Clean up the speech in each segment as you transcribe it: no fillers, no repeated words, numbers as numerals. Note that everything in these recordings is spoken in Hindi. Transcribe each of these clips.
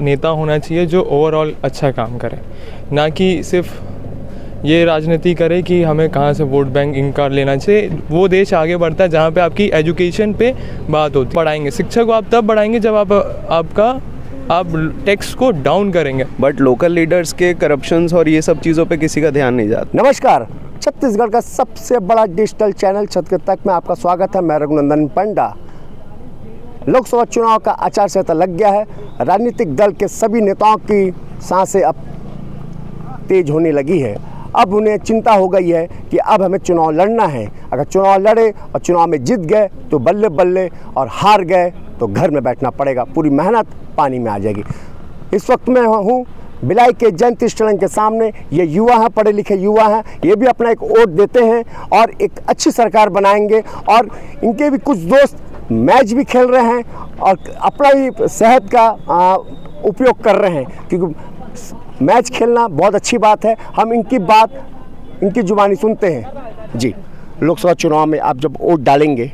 नेता होना चाहिए जो ओवरऑल अच्छा काम करे, ना कि सिर्फ ये राजनीति करे कि हमें कहाँ से वोट बैंक इनका लेना चाहिए। वो देश आगे बढ़ता है जहाँ पे आपकी एजुकेशन पे बात होती है। बढ़ाएंगे शिक्षा को आप तब बढ़ाएंगे जब आप टैक्स को डाउन करेंगे। बट लोकल लीडर्स के करप्शंस और ये सब चीज़ों पे किसी का ध्यान नहीं जाता। नमस्कार, छत्तीसगढ़ का सबसे बड़ा डिजिटल चैनल छत्तीसगढ़ तक में आपका स्वागत है। मैं रघुनंदन पंडा। लोकसभा चुनाव का आचार संहिता लग गया है। राजनीतिक दल के सभी नेताओं की सांसें अब तेज होने लगी है। अब उन्हें चिंता हो गई है कि अब हमें चुनाव लड़ना है। अगर चुनाव लड़े और चुनाव में जीत गए तो बल्ले बल्ले, और हार गए तो घर में बैठना पड़ेगा। पूरी मेहनत पानी में आ जाएगी। इस वक्त मैं हूँ भिलाई के जयंती स्टेडियम के सामने। ये युवा हैं, पढ़े लिखे युवा हैं। ये भी अपना एक वोट देते हैं और एक अच्छी सरकार बनाएंगे। और इनके भी कुछ दोस्त मैच भी खेल रहे हैं और अपना ही सेहत का उपयोग कर रहे हैं, क्योंकि मैच खेलना बहुत अच्छी बात है। हम इनकी बात, इनकी जुबानी सुनते हैं। जी, लोकसभा चुनाव में आप जब वोट डालेंगे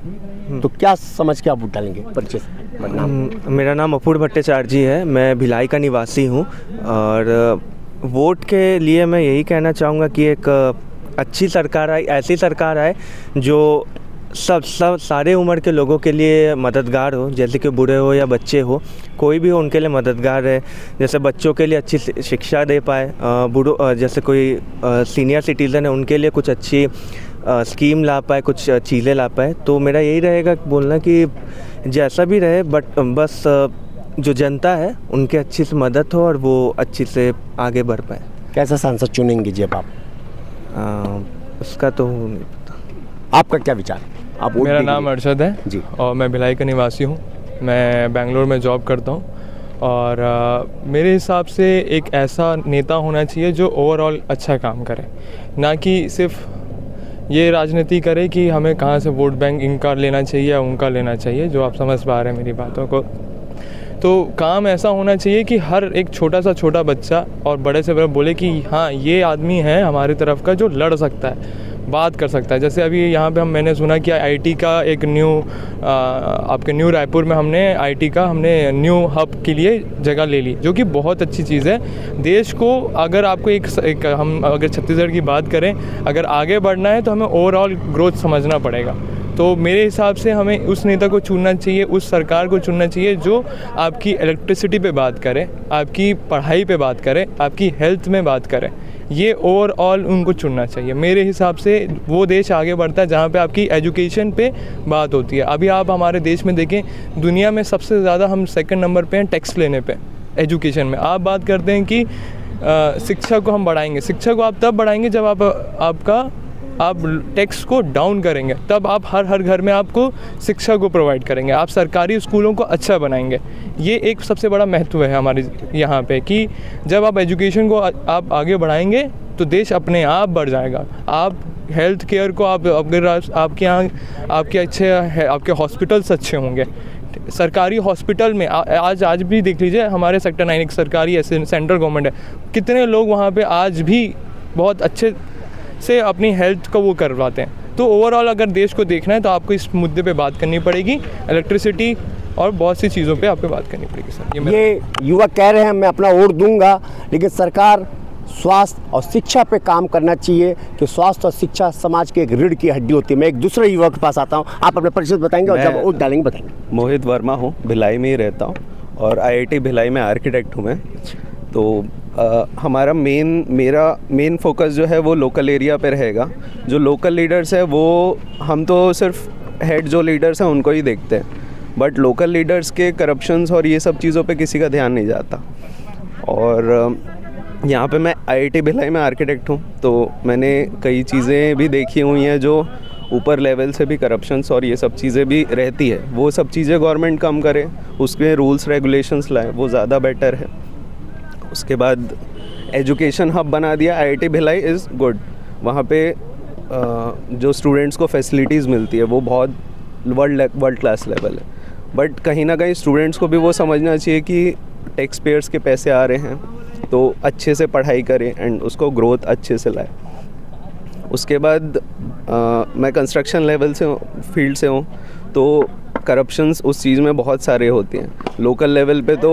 तो क्या समझ के आप वोट डालेंगे? परिचय से। मेरा नाम अपूर्व भट्टाचार्य जी है। मैं भिलाई का निवासी हूँ और वोट के लिए मैं यही कहना चाहूँगा कि एक अच्छी सरकार आए, ऐसी सरकार आए जो सब सारे उम्र के लोगों के लिए मददगार हो, जैसे कि बूढ़े हो या बच्चे हो, कोई भी हो उनके लिए मददगार है। जैसे बच्चों के लिए अच्छी शिक्षा दे पाए, बूढ़ों जैसे कोई सीनियर सिटीज़न है उनके लिए कुछ अच्छी स्कीम ला पाए, कुछ चीज़ें ला पाए। तो मेरा यही रहेगा बोलना कि जैसा भी रहे, बट बस जो जनता है उनके अच्छी से मदद हो और वो अच्छी से आगे बढ़ पाए। कैसा सांसद चुनेंगे जी अब आप? उसका तो नहीं पता। आपका क्या विचार? आप मेरा नाम अरशद है जी, और मैं भिलाई का निवासी हूँ। मैं बेंगलोर में जॉब करता हूँ और मेरे हिसाब से एक ऐसा नेता होना चाहिए जो ओवरऑल अच्छा काम करे, ना कि सिर्फ ये राजनीति करे कि हमें कहाँ से वोट बैंक इनका लेना चाहिए या उनका लेना चाहिए। जो आप समझ पा रहे हैं मेरी बातों को, तो काम ऐसा होना चाहिए कि हर एक छोटा से छोटा बच्चा और बड़े से बड़ा बोले कि हाँ, ये आदमी है हमारी तरफ का जो लड़ सकता है, बात कर सकता है। जैसे अभी यहाँ पे मैंने सुना कि आईटी का एक आपके न्यू रायपुर में हमने न्यू हब के लिए जगह ले ली, जो कि बहुत अच्छी चीज़ है। देश को अगर आपको एक हम अगर छत्तीसगढ़ की बात करें, अगर आगे बढ़ना है तो हमें ओवरऑल ग्रोथ समझना पड़ेगा। तो मेरे हिसाब से हमें उस नेता को चुनना चाहिए, उस सरकार को चुनना चाहिए जो आपकी इलेक्ट्रिसिटी पे बात करे, आपकी पढ़ाई पे बात करे, आपकी हेल्थ में बात करे। ये ओवरऑल उनको चुनना चाहिए। मेरे हिसाब से वो देश आगे बढ़ता है जहाँ पे आपकी एजुकेशन पे बात होती है। अभी आप हमारे देश में देखें, दुनिया में सबसे ज़्यादा हम सेकंड नंबर पे हैं टैक्स लेने पे, एजुकेशन में। आप बात करते हैं कि शिक्षा को हम बढ़ाएंगे। शिक्षा को आप तब बढ़ाएंगे जब आप टैक्स को डाउन करेंगे, तब आप हर घर में आपको शिक्षा को प्रोवाइड करेंगे, आप सरकारी स्कूलों को अच्छा बनाएंगे। ये एक सबसे बड़ा महत्व है हमारे यहाँ पे कि जब आप एजुकेशन को आप आगे बढ़ाएंगे तो देश अपने आप बढ़ जाएगा। आप हेल्थ केयर को अगर आपके यहाँ आपके हॉस्पिटल्स अच्छे होंगे, सरकारी हॉस्पिटल में आज भी देख लीजिए, हमारे सेक्टर 9 एक सरकारी ऐसे सेंट्रल गवर्नमेंट है, कितने लोग वहाँ पे आज भी बहुत अच्छे से अपनी हेल्थ को वो करवाते हैं। तो ओवरऑल अगर देश को देखना है तो आपको इस मुद्दे पे बात करनी पड़ेगी, इलेक्ट्रिसिटी और बहुत सी चीज़ों पे आपको बात करनी पड़ेगी। सर, ये युवा कह रहे हैं मैं अपना वोट दूंगा, लेकिन सरकार स्वास्थ्य और शिक्षा पे काम करना चाहिए कि स्वास्थ्य और शिक्षा समाज की एक रीढ़ की हड्डी होती है। मैं एक दूसरे युवा के पास आता हूँ, आप अपने परिचय बताएंगे और जब वोट डालेंगे बताएंगे। मोहित वर्मा हूँ, भिलाई में ही रहता हूँ और IIT भिलाई में आर्किटेक्ट हूँ मैं। तो हमारा मेरा मेन फोकस जो है वो लोकल एरिया पे रहेगा। जो लोकल लीडर्स है वो हम तो सिर्फ हेड जो लीडर्स हैं उनको ही देखते हैं, बट लोकल लीडर्स के करप्शंस और ये सब चीज़ों पे किसी का ध्यान नहीं जाता। और यहाँ पे मैं IIT भिलाई में आर्किटेक्ट हूँ, तो मैंने कई चीज़ें भी देखी हुई हैं जो ऊपर लेवल से भी करप्शंस और ये सब चीज़ें भी रहती है। वो सब चीज़ें गवर्नमेंट कम करे, उसके रूल्स रेगुलेशंस लाए, वो ज़्यादा बेटर है। उसके बाद एजुकेशन हब बना दिया IIT भिलाई इज़ गुड। वहाँ पे जो स्टूडेंट्स को फैसिलिटीज़ मिलती है वो बहुत वर्ल्ड क्लास लेवल है। बट कहीं ना कहीं स्टूडेंट्स को भी वो समझना चाहिए कि टैक्स पेयर्स के पैसे आ रहे हैं तो अच्छे से पढ़ाई करें एंड उसको ग्रोथ अच्छे से लाए। उसके बाद मैं कंस्ट्रक्शन लेवल से फील्ड से हूँ, तो करप्शंस उस चीज़ में बहुत सारे होती हैं। लोकल लेवल पे तो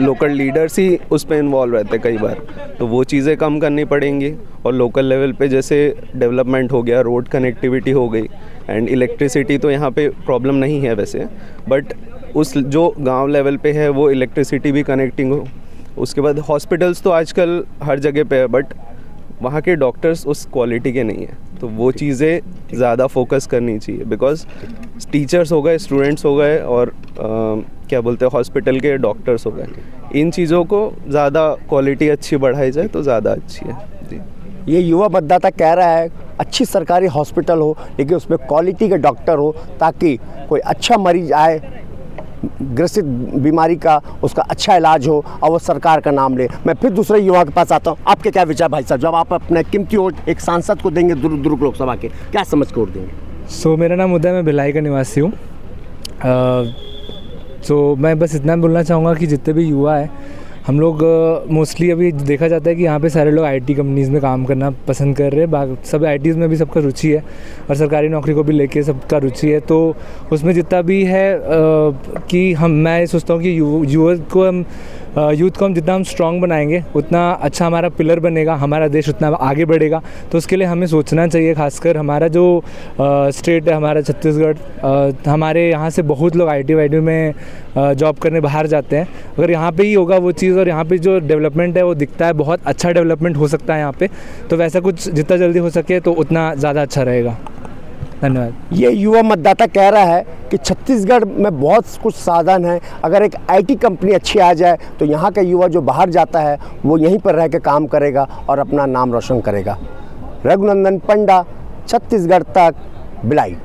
लोकल लीडर्स ही उस पर इन्वॉल्व रहते हैं कई बार, तो वो चीज़ें कम करनी पड़ेंगी। और लोकल लेवल पे जैसे डेवलपमेंट हो गया, रोड कनेक्टिविटी हो गई, एंड इलेक्ट्रिसिटी तो यहाँ पे प्रॉब्लम नहीं है वैसे, बट उस जो गांव लेवल पे है वो इलेक्ट्रिसिटी भी कनेक्टिंग हो। उसके बाद हॉस्पिटल्स तो आजकल हर जगह पे है, बट वहाँ के डॉक्टर्स उस क्वालिटी के नहीं है, तो वो चीज़ें ज़्यादा फोकस करनी चाहिए। बिकॉज टीचर्स हो गए, स्टूडेंट्स हो गए, और क्या बोलते हैं हॉस्पिटल के डॉक्टर्स हो गए, इन चीज़ों को ज़्यादा क्वालिटी अच्छी बढ़ाई जाए तो ज़्यादा अच्छी है जी। ये युवा मतदाता कह रहा है अच्छी सरकारी हॉस्पिटल हो लेकिन उसमें क्वालिटी के डॉक्टर हो, ताकि कोई अच्छा मरीज आए ग्रसित बीमारी का, उसका अच्छा इलाज हो और वो सरकार का नाम ले। मैं फिर दूसरे युवा के पास आता हूँ। आपके क्या विचार भाई साहब, जब आप अपने कीमती वोट एक सांसद को देंगे दुर्ग लोकसभा के, क्या समझ के वोट देंगे? मेरा नाम उदय, मैं भिलाई का निवासी हूँ। मैं बस इतना बोलना चाहूँगा कि जितने भी युवा है, हम लोग मोस्टली अभी देखा जाता है कि यहाँ पे सारे लोग आईटी कंपनीज़ में काम करना पसंद कर रहे हैं। सब आईटीज़ में भी सबका रुचि है और सरकारी नौकरी को भी लेके सबका रुचि है। तो उसमें जितना भी है कि मैं सोचता हूँ कि यूथ को हम जितना हम स्ट्रॉन्ग बनाएंगे उतना अच्छा हमारा पिलर बनेगा, हमारा देश उतना आगे बढ़ेगा। तो उसके लिए हमें सोचना चाहिए, खासकर हमारा जो स्टेट है, हमारा छत्तीसगढ़, हमारे यहाँ से बहुत लोग आईटी वाईटी में जॉब करने बाहर जाते हैं। अगर यहाँ पे ही होगा वो चीज़ और यहाँ पे जो डेवलपमेंट है वो दिखता है, बहुत अच्छा डेवलपमेंट हो सकता है यहाँ पे, तो वैसा कुछ जितना जल्दी हो सके तो उतना ज़्यादा अच्छा रहेगा। धन्यवाद। ये युवा मतदाता कह रहा है कि छत्तीसगढ़ में बहुत कुछ साधन है, अगर एक आईटी कंपनी अच्छी आ जाए तो यहाँ का युवा जो बाहर जाता है वो यहीं पर रह के काम करेगा और अपना नाम रोशन करेगा। रघुनंदन पंडा, छत्तीसगढ़ तक, भिलाई।